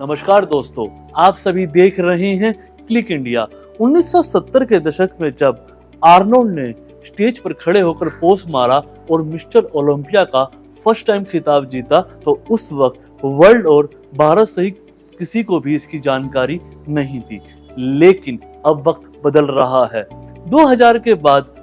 नमस्कार दोस्तों, आप सभी देख रहे हैं क्लिक इंडिया। 1970 के दशक में जब आर्नोल्ड ने स्टेज पर खड़े होकर पोज मारा और मिस्टर ओलंपिया का फर्स्ट टाइम खिताब जीता, तो उस वक्त वर्ल्ड और भारत सहित किसी को भी इसकी जानकारी नहीं थी। लेकिन अब वक्त बदल रहा है। 2000 के बाद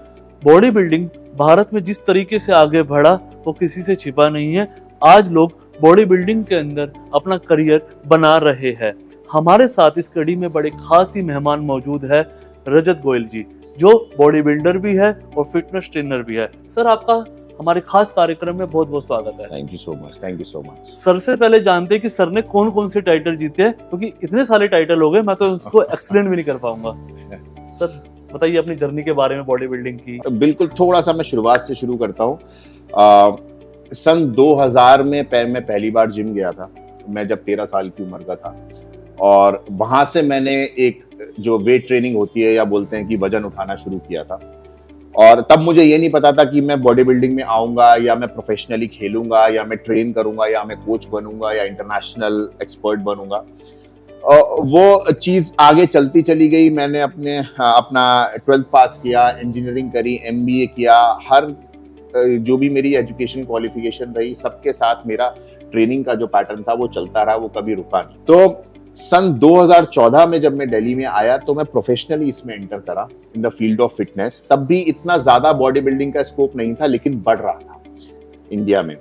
बॉडी बिल्डिंग भारत में जिस तरीके से आगे बढ़ा वो किसी से छिपा नहीं है। आज लोग बॉडी बिल्डिंग के अंदर अपना करियर बना रहे हैं। हमारे साथ इस कड़ी में बड़े खास ही मेहमान मौजूद है, रजत गोयल जी, जो बॉडी बिल्डर भी है और फिटनेस ट्रेनर भी है। सर, आपका हमारे खास कार्यक्रम में बहुत बहुत स्वागत है। Thank you so much. Sir से पहले जानते हैं कि सर ने कौन कौन से टाइटल जीते हैं, क्योंकि इतने सारे टाइटल हो गए मैं तो उसको एक्सप्लेन भी नहीं कर पाऊंगा। सर बताइए अपनी जर्नी के बारे में बॉडी बिल्डिंग की। बिल्कुल, थोड़ा सा मैं शुरुआत से शुरू करता हूँ। सन 2000 में मैं पहली बार जिम गया था। मैं जब 13 साल की उम्र का था और वहां से मैंने एक जो वेट ट्रेनिंग होती है या बोलते हैं कि वजन उठाना शुरू किया था। और तब मुझे ये नहीं पता था कि मैं बॉडी बिल्डिंग में आऊंगा या मैं प्रोफेशनली खेलूंगा या मैं ट्रेन करूंगा या मैं कोच बनूंगा या इंटरनेशनल एक्सपर्ट बनूंगा। वो चीज आगे चलती चली गई। मैंने अपना 12th पास किया, इंजीनियरिंग करी, MBA किया। हर जो भी मेरी एजुकेशन क्वालिफिकेशन रही, सबके साथ मेरा ट्रेनिंग का जो पैटर्न था वो चलता रहा, वो कभी रुका नहीं। तो सन 2014 में जब मैं दिल्ली में आया तो मैं प्रोफेशनली इसमें एंटर करा in the field of fitness. तब भी इतना ज्यादा बॉडी बिल्डिंग का स्कोप नहीं था, लेकिन बढ़ रहा था इंडिया में।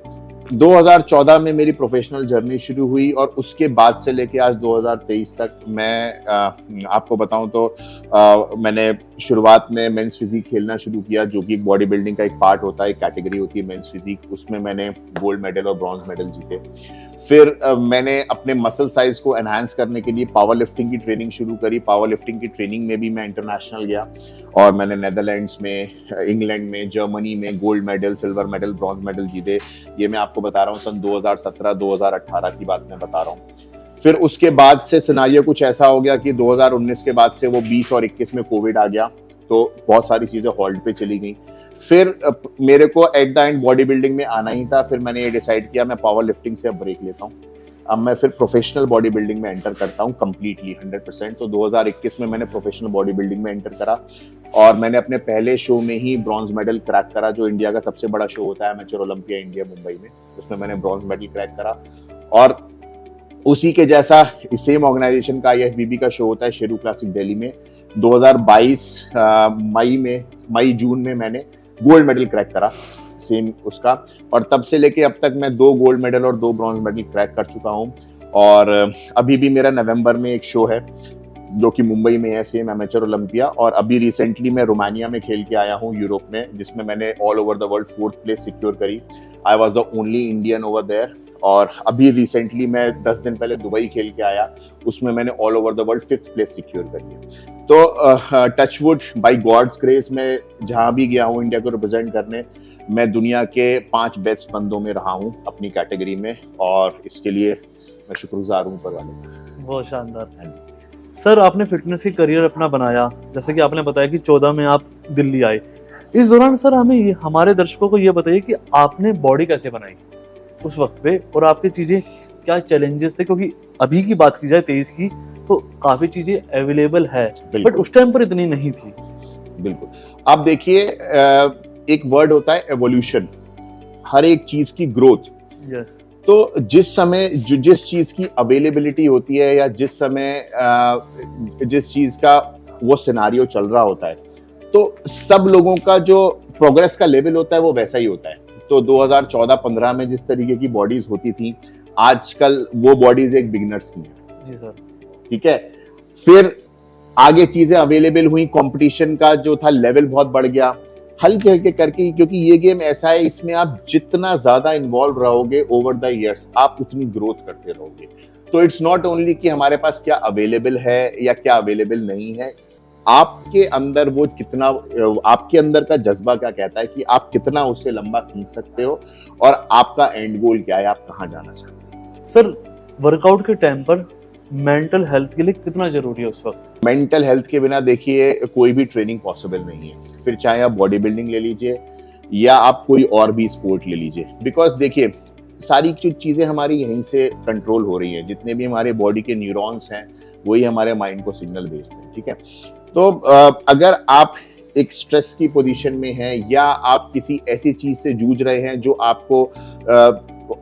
2014 में मेरी प्रोफेशनल जर्नी शुरू हुई और उसके बाद से लेके आज 2023 तक मैं आपको बताऊं तो मैंने शुरुआत में मेंस फिजिक खेलना शुरू किया, जो कि बॉडी बिल्डिंग का एक पार्ट होता है, एक कैटेगरी होती है मेंस फिजिक। उसमें मैंने गोल्ड मेडल और ब्रॉन्ज मेडल जीते। फिर मैंने अपने मसल साइज को एनहांस करने के लिए पावर लिफ्टिंग की ट्रेनिंग शुरू करी। पावर लिफ्टिंग की ट्रेनिंग में भी मैं इंटरनेशनल गया और मैंने नेदरलैंड्स में, इंग्लैंड में, जर्मनी में gold medal, silver medal, bronze medal जीते। ये मैं आपको बता रहा हूँ सन 2017-2018 की बात मैं बता रहा हूँ। फिर उसके बाद से सिनेरियो कुछ ऐसा हो गया कि 2019 के बाद से वो 20 और 21 में कोविड आ गया, तो बहुत सारी चीजें होल्ड पे चली गई। फिर मेरे को at the end body building में आना ही था। फिर मैंने ये डिसाइड किया मैं पावर लिफ्टिंग से अब ब्रेक लेता हूँ। अब मैं फिर प्रोफेशनल बॉडी बिल्डिंग में एंटर करता हूँ कंप्लीटली 100%। तो 2021 में मैंने प्रोफेशनल बॉडी बिल्डिंग में एंटर करा और मैंने अपने पहले शो में ही ब्रॉन्ज मेडल क्रैक करा, जो इंडिया का सबसे बड़ा शो होता है, एमेच्योर ओलंपिया इंडिया मुंबई में। उसमें मैंने ब्रॉन्ज मेडल क्रैक करा और उसी के जैसा सेम ऑर्गेनाइजेशन का IFBB का शो होता है शेरू क्लासिक दिल्ली में। 2022 मई जून में मैंने गोल्ड मेडल क्रैक करा सेम उसका, और तब से लेके अब तक मैं 2 गोल्ड मेडल और 2 ब्रॉन्ज मेडल क्रैक कर चुका हूँ। और अभी भी मेरा नवंबर में एक शो है जो कि मुंबई में है, सेम एमेच्योर ओलंपिया। और अभी रिसेंटली मैं रोमानिया में खेल के आया हूँ, यूरोप में, जिसमें मैंने all over the world 4th place secure करी। I was the only Indian over there. और अभी रिसेंटली मैं 10 दिन पहले दुबई खेल के आया, उसमें मैंने all over the world 5th place secure करी है। तो टचवुड बाय गॉड्स ग्रेस मैं जहां भी गया हूं इंडिया को रिप्रेजेंट करने, मैं दुनिया के 5 बेस्ट बंदों में रहा हूं अपनी कैटेगरी में, और इसके लिए मैं शुक्रगुजार हूं ऊपर वाले का। बहुत शानदार। सर, आपने फिटनेस की करियर अपना बनाया, जैसे कि आपने बताया कि 14 में आप दिल्ली आए। इस दौरान सर हमें हमारे दर्शकों को ये बताइए कि आपने बॉडी कैसे बनाई उस वक्त पे, और आपकी चीजें क्या चैलेंजेस थे, क्योंकि अभी की बात की जाए 23 की तो काफी चीजें अवेलेबल है, बट उस टाइम पर इतनी नहीं थी। बिल्कुल। आप देखिए, एक वर्ड होता है एवोल्यूशन, हर एक चीज की ग्रोथ। यस। तो जिस समय जिस चीज की अवेलेबिलिटी होती है या जिस समय जिस चीज का वो सिनेरियो चल रहा होता है, तो सब लोगों का जो प्रोग्रेस का लेवल होता है वो वैसा ही होता है। तो 2014-15 में जिस तरीके की बॉडीज होती थी, आजकल वो बॉडीज एक बिगिनर्स की है। जी सर। ठीक है। फिर आगे चीजें अवेलेबल हुई, कंपटीशन का जो था लेवल बहुत बढ़ गया, हल्के हल्के करके, क्योंकि ये गेम ऐसा है, इसमें आप जितना ज्यादा इन्वॉल्व रहोगे ओवर द इयर्स, आप उतनी ग्रोथ करते रहोगे। तो इट्स नॉट ओनली कि हमारे पास क्या अवेलेबल है या क्या अवेलेबल नहीं है, आपके अंदर वो कितना, आपके अंदर का जज्बा क्या कहता है कि आप कितना उससे लंबा खींच सकते हो और आपका एंड गोल क्या है, आप कहाँ जाना चाहते हैं। सर, वर्कआउट के टाइम पर मेंटल हेल्थ के लिए कितना जरूरी है उस वक्त? मेंटल हेल्थ के बिना देखिए कोई भी ट्रेनिंग पॉसिबल नहीं है। फिर चाहे आप बॉडी बिल्डिंग ले लीजिए या आप कोई और भी स्पोर्ट ले लीजिए, बिकॉज देखिए सारी जो चीजें हमारी यहीं से कंट्रोल हो रही हैं, जितने भी हमारे बॉडी के न्यूरॉन्स हैं वही हमारे माइंड को सिग्नल भेजते हैं, ठीक है। तो अगर आप एक स्ट्रेस की पोजीशन में हैं या आप किसी ऐसी चीज से जूझ रहे हैं जो आपको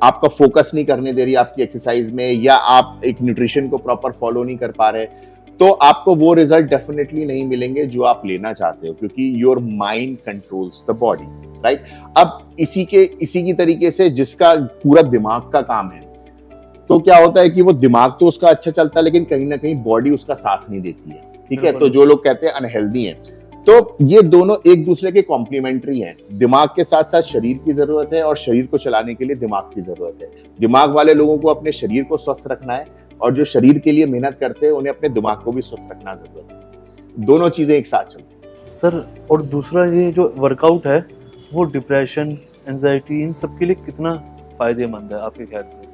आपका फोकस नहीं करने दे रही आपकी एक्सरसाइज में, या आप एक न्यूट्रिशन को प्रॉपर फॉलो नहीं कर पा रहे, तो आपको वो रिजल्ट डेफिनेटली नहीं मिलेंगे जो आप लेना चाहते हो, क्योंकि your mind controls the body, right. अब इसी की तरीके से जिसका पूरा दिमाग का काम है, तो क्या होता है कि वो दिमाग तो उसका अच्छा चलता है लेकिन कहीं ना कहीं बॉडी उसका साथ नहीं देती है, ठीक है। तो जो लोग कहते हैं अनहेल्दी हैं, तो ये दोनों एक दूसरे के कॉम्प्लीमेंट्री हैं। दिमाग के साथ साथ शरीर की जरूरत है और शरीर को चलाने के लिए दिमाग की जरूरत है। दिमाग वाले लोगों को अपने शरीर को स्वस्थ रखना है और जो शरीर के लिए मेहनत करते हैं उन्हें अपने दिमाग को भी स्वस्थ रखना जरूरत है। दोनों चीजें एक साथ चलती हैं। सर, और दूसरा ये जो वर्कआउट है वो डिप्रेशन, एंजाइटी, इन सब के लिए कितना फायदेमंद है आपके ख्याल से?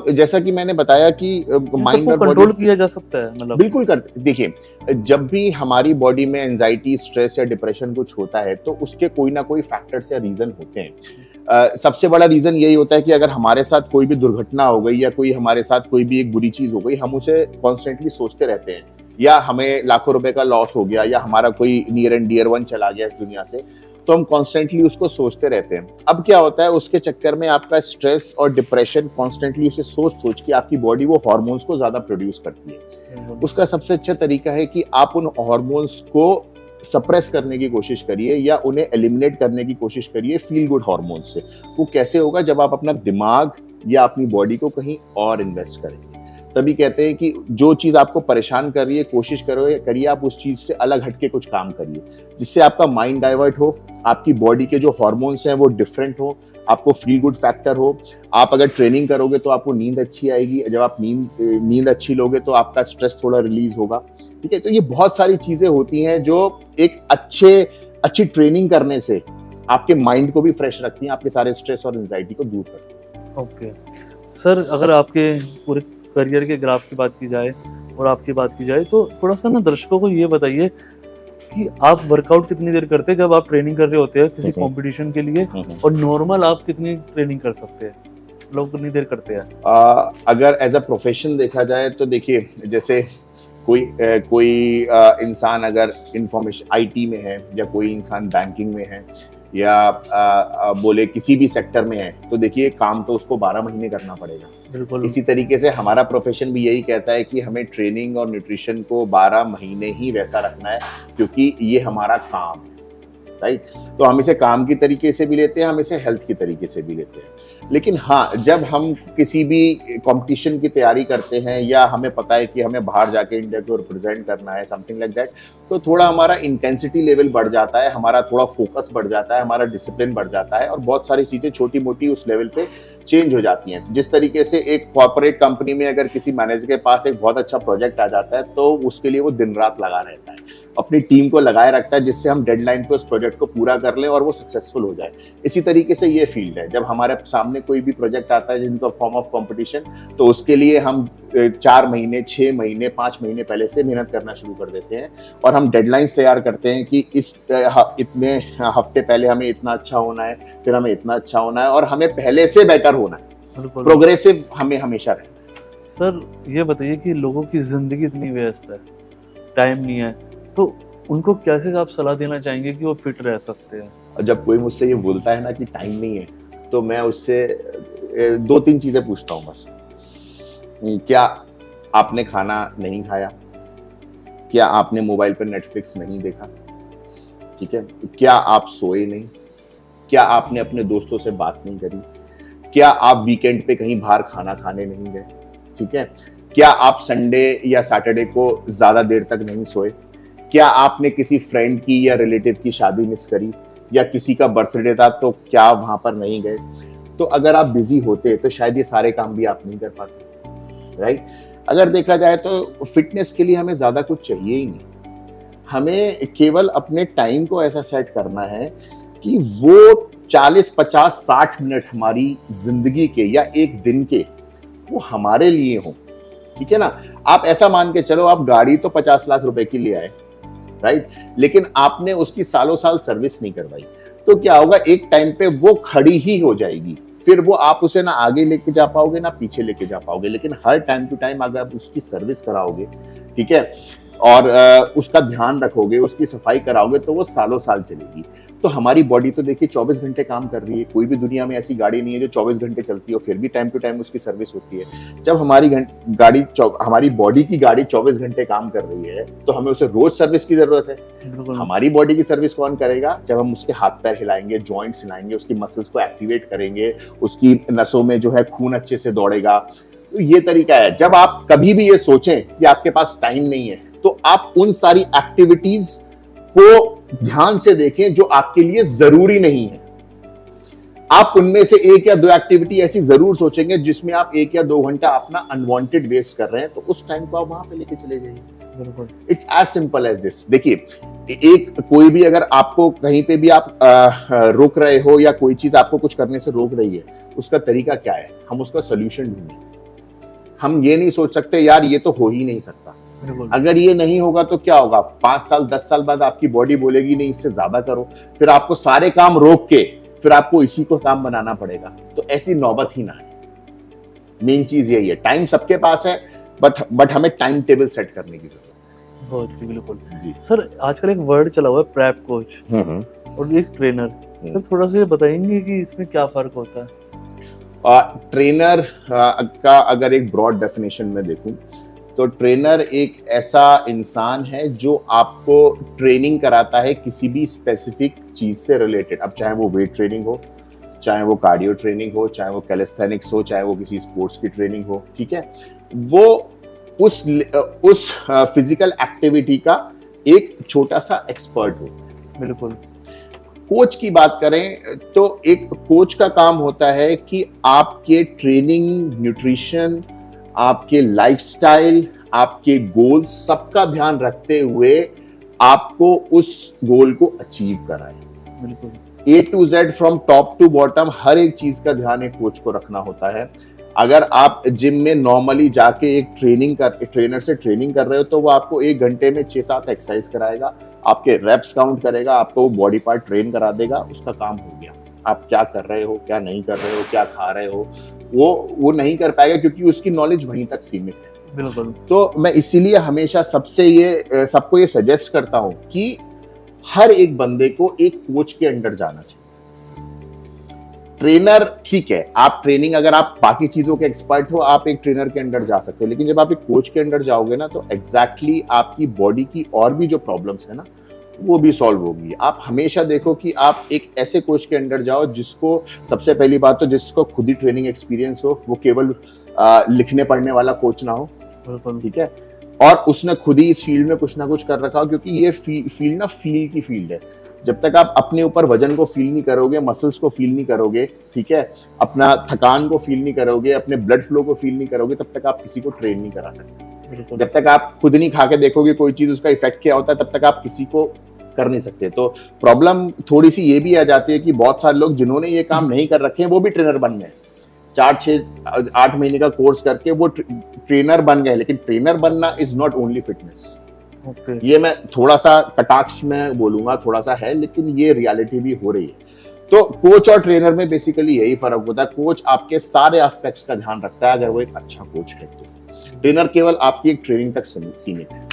जैसा कि मैंने बताया कि माइंड और कंट्रोल किया जा सकता है, मतलब बिल्कुल करते। देखिए, जब भी हमारी बॉडी में एंजाइटी, स्ट्रेस या डिप्रेशन कुछ होता है तो उसके कोई ना कोई फैक्टर्स या रीजन होते हैं। सबसे बड़ा रीजन यही होता है कि अगर हमारे साथ कोई भी दुर्घटना हो गई या कोई हमारे साथ कोई भी एक बुरी चीज हो गई, हम उसे कॉन्स्टेंटली सोचते रहते हैं, या हमें लाखों रुपए का लॉस हो गया, या हमारा कोई नियर एंड डियर वन चला गया इस दुनिया से, तो हम कॉन्स्टेंटली उसको सोचते रहते हैं। अब क्या होता है, उसके चक्कर में आपका स्ट्रेस और डिप्रेशन कॉन्स्टेंटली उसे सोच के आपकी बॉडी वो हार्मोन्स को ज्यादा प्रोड्यूस करती है। उसका सबसे अच्छा तरीका है कि आप उन हार्मोन्स को सप्रेस करने की कोशिश करिए या उन्हें एलिमिनेट करने की कोशिश करिए फील गुड हार्मोन्स से। वो कैसे होगा? जब आप अपना दिमाग या अपनी बॉडी को कहीं और इन्वेस्ट करेंगे। तभी कहते हैं कि जो चीज आपको परेशान कर रही है, कोशिश करिए आप उस चीज से अलग हटके कुछ काम करिए, जिससे आपका माइंड डाइवर्ट हो, आपकी बॉडी के जो हार्मोन्स हैं वो डिफरेंट हो, आपको फील गुड फैक्टर हो। आप अगर ट्रेनिंग करोगे तो आपको नींद अच्छी आएगी, जब आप नींद अच्छी लोगे तो आपका स्ट्रेस थोड़ा रिलीज होगा, ठीक है। तो ये बहुत सारी चीजें होती हैं जो एक अच्छी ट्रेनिंग करने से आपके माइंड को भी फ्रेश रखती हैं, आपके सारे स्ट्रेस और एंजाइटी को दूर करती हैं। ओके सर, अगर आपके पूरे करियर के ग्राफ की बात की जाए और आपकी बात की जाए, तो थोड़ा सा ना दर्शकों को ये बताइए कि आप वर्कआउट कितनी देर करते हैं जब आप ट्रेनिंग कर रहे होते हैं किसी कंपटीशन के लिए, और नॉर्मल आप कितनी ट्रेनिंग कर सकते हैं, लोग कितनी देर करते हैं? अगर एज अ प्रोफेशन देखा जाए तो देखिए, जैसे कोई इंसान अगर इंफॉर्मेशन आईटी में है, या कोई इंसान बैंकिंग में है, या बोले किसी भी सेक्टर में है, तो देखिए काम तो उसको 12 महीने करना पड़ेगा। बिल्कुल। इसी तरीके से हमारा प्रोफेशन भी यही कहता है कि हमें ट्रेनिंग और न्यूट्रिशन को 12 महीने ही वैसा रखना है, क्योंकि ये हमारा काम है, राइट। तो हम इसे काम की तरीके से भी लेते हैं, हम इसे हेल्थ की तरीके से भी लेते हैं। लेकिन हाँ, जब हम किसी भी कंपटीशन की तैयारी करते हैं या हमें पता है कि हमें बाहर जाके इंडिया को रिप्रेजेंट करना है, समथिंग लाइक दैट, तो थोड़ा हमारा इंटेंसिटी लेवल बढ़ जाता है, हमारा थोड़ा फोकस बढ़ जाता है, हमारा डिसिप्लिन बढ़ जाता है, और बहुत सारी चीजें छोटी मोटी उस लेवल पे चेंज हो जाती हैं। जिस तरीके से एक कॉर्पोरेट कंपनी में अगर किसी मैनेजर के पास एक बहुत अच्छा प्रोजेक्ट आ जाता है तो उसके लिए वो दिन रात लगा रहता है, अपनी टीम को लगाए रखता है, जिससे हम डेडलाइन पे उस प्रोजेक्ट को पूरा कर लें और वो सक्सेसफुल हो जाए। इसी तरीके से ये फील्ड है, जब हमारे सामने कोई भी प्रोजेक्ट आता है in the form of competition, तो उसके लिए हम 4 महीने, 6 महीने, 5 महीने पहले से मेहनत करना शुरू कर देते हैं, और हम डेडलाइंस तैयार करते हैं कि इतने हफ्ते पहले हमें इतना अच्छा होना है, फिर हमें इतना अच्छा होना है, और हमें पहले से बेटर होना है। प्रोग्रेसिव हमें हमेशा रहना है। सर, ये बताइए कि लोगों की जिंदगी इतनी व्यस्त है, टाइम नहीं है, तो उनको कैसे आप सलाह देना चाहेंगे कि वो फिट रह सकते हैं? जब कोई मुझसे ये बोलता है ना कि टाइम नहीं है, तो मैं उससे 2-3 चीजें पूछता हूँ बस। क्या आपने खाना नहीं खाया? क्या आपने मोबाइल पर नेटफ्लिक्स नहीं देखा? ठीक है। क्या आप सोए नहीं? क्या आपने अपने दोस्तों से बात नहीं करी? क्या आप वीकेंड पे कहीं बाहर खाना खाने नहीं गए? ठीक है। क्या आप संडे या सैटरडे को ज्यादा देर तक नहीं सोए? क्या आपने किसी फ्रेंड की या रिलेटिव की शादी मिस करी, या किसी का बर्थडे था तो क्या वहां पर नहीं गए? तो अगर आप बिजी होते तो शायद ये सारे काम भी आप नहीं कर पाते, राइट। अगर देखा जाए तो फिटनेस के लिए हमें ज्यादा कुछ चाहिए ही नहीं, हमें केवल अपने टाइम को ऐसा सेट करना है कि वो 40, 50, 60 मिनट हमारी जिंदगी के या एक दिन के वो हमारे लिए हो, ठीक है ना। आप ऐसा मान के चलो, आप गाड़ी तो 50 लाख रुपए की ले आए, राइट, लेकिन आपने उसकी सालों साल सर्विस नहीं करवाई, तो क्या होगा, एक टाइम पे वो खड़ी ही हो जाएगी, फिर वो आप उसे ना आगे लेके जा पाओगे ना पीछे लेके जा पाओगे। लेकिन हर टाइम टू टाइम अगर आप उसकी सर्विस कराओगे, ठीक है, और उसका ध्यान रखोगे, उसकी सफाई कराओगे, तो वो सालों साल चलेगी। तो हमारी बॉडी तो देखिए 24 घंटे काम कर रही है। कोई भी दुनिया में ऐसी गाड़ी नहीं है जो 24 घंटे चलती हो, फिर भी टाइम टू टाइम उसकी सर्विस होती है। जब हमारी बॉडी की गाड़ी 24 घंटे काम कर रही है, तो हमें उसे रोज सर्विस की जरूरत है। हमारी बॉडी की सर्विस कौन करेगा? जब हम उसके हाथ पैर हिलाएंगे, जॉइंट्स हिलाएंगे, उसकी मसल्स को एक्टिवेट करेंगे, उसकी नसों में जो है खून अच्छे से दौड़ेगा। तो ये तरीका है। जब आप कभी भी ये सोचें कि आपके पास टाइम नहीं है, तो आप उन सारी एक्टिविटीज को ध्यान से देखें जो आपके लिए जरूरी नहीं है। आप उनमें से 1 या 2 एक्टिविटी ऐसी जरूर सोचेंगे जिसमें आप 1 या 2 घंटा अपना अनवांटेड वेस्ट कर रहे हैं, तो उस टाइम को आप वहां पे लेके चले जाइए। It's as simple as this. देखिए, एक कोई भी अगर आपको कहीं पे भी आप रोक रहे हो या कोई चीज आपको कुछ करने से रोक रही है, उसका तरीका क्या है? हम उसका सोल्यूशन ढूंढें। हम ये नहीं सोच सकते यार ये तो हो ही नहीं सकता। अगर ये नहीं होगा तो क्या होगा? 5 साल 10 साल बाद आपकी बॉडी बोलेगी नहीं, इससे ज्यादा करो। फिर आपको सारे काम रोक के फिर आपको इसी को काम बनाना पड़ेगा। तो ऐसी नौबत ही ना है। मेन चीज यही है, टाइम सबके पास है, बट हमें टाइम टेबल सेट करने की जरूरत है। बहुत जी, बिल्कुल जी। सर, आजकल एक वर्ड चला हुआ है प्रैप कोच और एक ट्रेनर। सर, थोड़ा सा बताएंगे कि इसमें क्या फर्क होता है? ट्रेनर का अगर एक ब्रॉड डेफिनेशन में देखूं, तो ट्रेनर एक ऐसा इंसान है जो आपको ट्रेनिंग कराता है किसी भी स्पेसिफिक चीज से रिलेटेड। अब चाहे वो वेट ट्रेनिंग हो, चाहे वो कार्डियो ट्रेनिंग हो, चाहे वो कैलिस्थेनिक्स हो, चाहे वो किसी स्पोर्ट्स की ट्रेनिंग हो, ठीक है, वो उस फिजिकल एक्टिविटी का एक छोटा सा एक्सपर्ट हो। बिल्कुल। कोच की बात करें तो एक कोच का काम होता है कि आपके ट्रेनिंग, न्यूट्रिशन, आपके लाइफस्टाइल, आपके गोल्स, सबका ध्यान रखते हुए आपको उस गोल को अचीव कराए। बिल्कुल। A to Z from top to bottom हर एक चीज का ध्यान एक कोच को रखना होता है। अगर आप जिम में नॉर्मली जाके एक ट्रेनर से ट्रेनिंग कर रहे हो, तो वो आपको 1 घंटे में 6-7 एक्सरसाइज कराएगा, आपके रेप्स काउंट करेगा, आपको बॉडी पार्ट ट्रेन करा देगा, उसका काम हो गया। आप क्या कर रहे हो, क्या नहीं कर रहे हो, क्या खा रहे हो, वो नहीं कर पाएगा, क्योंकि उसकी नॉलेज वहीं तक सीमित है। बिल्कुल। तो मैं इसीलिए हमेशा सबको ये सजेस्ट करता हूं कि हर एक बंदे को एक कोच के अंडर जाना चाहिए। ट्रेनर ठीक है, आप ट्रेनिंग, अगर आप बाकी चीजों के एक्सपर्ट हो, आप एक ट्रेनर के अंडर जा सकते हो, लेकिन जब आप एक कोच के अंडर जाओगे ना, तो एग्जैक्टली आपकी बॉडी की और भी जो प्रॉब्लम्स है ना, वो भी सॉल्व होगी। आप हमेशा देखो कि आप एक ऐसे कोच के अंडर जाओ जिसको, सबसे पहली बात तो जिसको खुद ही ट्रेनिंग एक्सपीरियंस हो, वो केवल लिखने पढ़ने वाला कोच ना हो, ठीक है, और उसने खुद ही इस फील्ड में कुछ ना कुछ कर रखा हो, क्योंकि ये फील्ड ना फील की फील्ड है। जब तक आप अपने ऊपर वजन को फील नहीं करोगे, मसल्स को फील नहीं करोगे, ठीक है, अपना थकान को फील नहीं करोगे, अपने ब्लड फ्लो को फील नहीं करोगे, तब तक आप किसी को ट्रेन नहीं करा सकते। जब तक आप खुद नहीं खा के देखोगे कोई चीज, उसका इफेक्ट क्या होता है, तब तक आप किसी को कर नहीं सकते। तो प्रॉब्लम थोड़ी सी ये भी आ जाती है कि बहुत सारे लोग जिन्होंने ये काम नहीं कर रखे हैं, वो भी ट्रेनर बन गए। 4-6-8 महीने का कोर्स करके वो ट्रेनर बन गए, लेकिन ट्रेनर बनना इज नॉट ओनली फिटनेस। ये मैं थोड़ा सा कटाक्ष में बोलूंगा, थोड़ा सा है, लेकिन ये रियलिटी भी हो रही है। तो कोच और ट्रेनर में बेसिकली यही फर्क होता है। कोच आपके सारे एस्पेक्ट्स का ध्यान रखता है, अगर वो एक अच्छा कोच है तो। ट्रेनर केवल आपकी एक ट्रेनिंग तक सीमित है।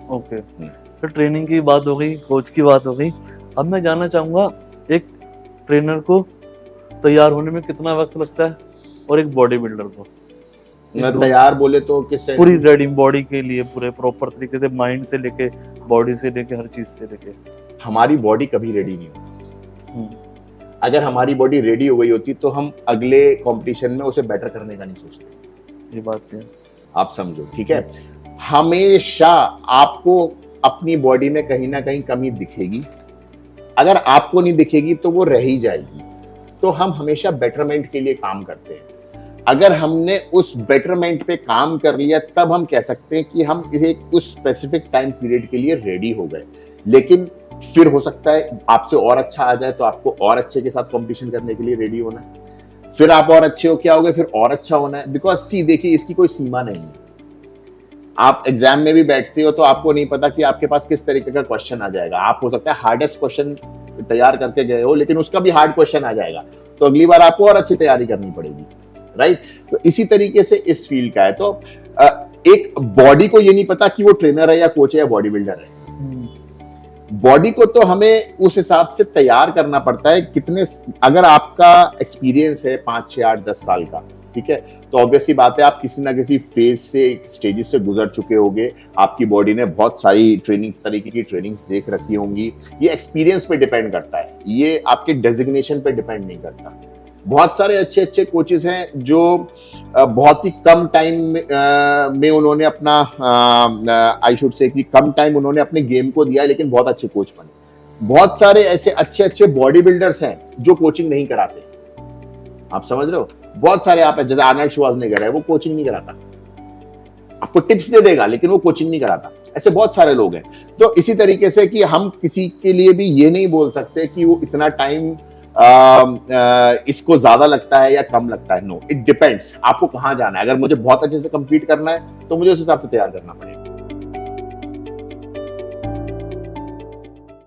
ओके, तो ट्रेनिंग की बात हो गई, कोच की बात हो गई। अब मैं जानना चाहूंगा, एक ट्रेनर को तैयार होने में कितना वक्त लगता है और एक बॉडी बिल्डर को? तैयार बोले तो किस सेंस? पूरी रेडी बॉडी के लिए, पूरे प्रॉपर तरीके से, माइंड से लेके, बॉडी से लेके, हर चीज से लेके। हमारी बॉडी कभी रेडी नहीं होती। अगर हमारी बॉडी रेडी हो गई होती तो हम अगले कंपटीशन में उसे बेटर करने का नहीं सोचते। ये बात है, आप समझो, ठीक है। हमेशा आपको अपनी बॉडी में कहीं ना कहीं कमी दिखेगी। अगर आपको नहीं दिखेगी तो वो रह ही जाएगी। तो हम हमेशा बेटरमेंट के लिए काम करते हैं। अगर हमने उस बेटरमेंट पे काम कर लिया, तब हम कह सकते हैं कि हम इसे उस स्पेसिफिक टाइम पीरियड के लिए रेडी हो गए। लेकिन फिर हो सकता है आपसे और अच्छा आ जाए, तो आपको और अच्छे के साथ कंपटीशन करने के लिए रेडी होना है। फिर आप और अच्छे हो क्या हो गए, फिर और अच्छा होना है। बिकॉज सी देखिए, इसकी कोई सीमा नहीं है। आप एग्जाम में भी बैठते हो तो आपको नहीं पता कि आपके पास किस तरीके का क्वेश्चन आ जाएगा। आप हो सकता है हार्डेस्ट क्वेश्चन तैयार करके गए हो, लेकिन उसका भी हार्ड क्वेश्चन आ जाएगा। तो अगली बार आपको और अच्छी तैयारी करनी पड़ेगी, राइट। तो इसी तरीके से इस फील्ड का है। तो एक बॉडी को ये नहीं पता कि वो ट्रेनर है या कोच है या बॉडी बिल्डर है। बॉडी को तो हमें उस हिसाब से तैयार करना पड़ता है। कितने, अगर आपका एक्सपीरियंस है 5, 6, 8, 10 साल का, ठीक है, तो ऑब्वियसली बात है आप किसी ना किसी फेज से, स्टेजेस से गुजर चुके होंगे। आपकी बॉडी ने बहुत सारी तरीके की ट्रेनिंग्स देख रखी होंगी। ये एक्सपीरियंस पे डिपेंड करता है, ये आपके डेजिग्नेशन पे डिपेंड नहीं करता। बहुत सारे अच्छे अच्छे कोचेस हैं जो बहुत ही कम टाइम में उन्होंने अपना, आई शुड से कि कम टाइम उन्होंने अपने गेम को दिया, लेकिन बहुत अच्छे कोच बने। बहुत सारे ऐसे अच्छे अच्छे बॉडी बिल्डर्स हैं जो कोचिंग नहीं कराते। आप समझ रहे हो, बहुत सारे आप, जैसे आर्नल्ड श्वार्ज़नेगर है, वो कोचिंग नहीं कराता, आपको टिप्स दे देगा लेकिन वो कोचिंग नहीं कराता। ऐसे बहुत सारे लोग हैं। तो इसी तरीके से कि हम किसी के लिए भी ये नहीं बोल सकते कि वो इतना टाइम इसको ज्यादा लगता है या कम लगता है। नो, इट डिपेंड्स आपको कहां जाना है। अगर मुझे बहुत अच्छे से कंप्लीट करना है तो मुझे उस हिसाब से तैयार करना पड़ेगा।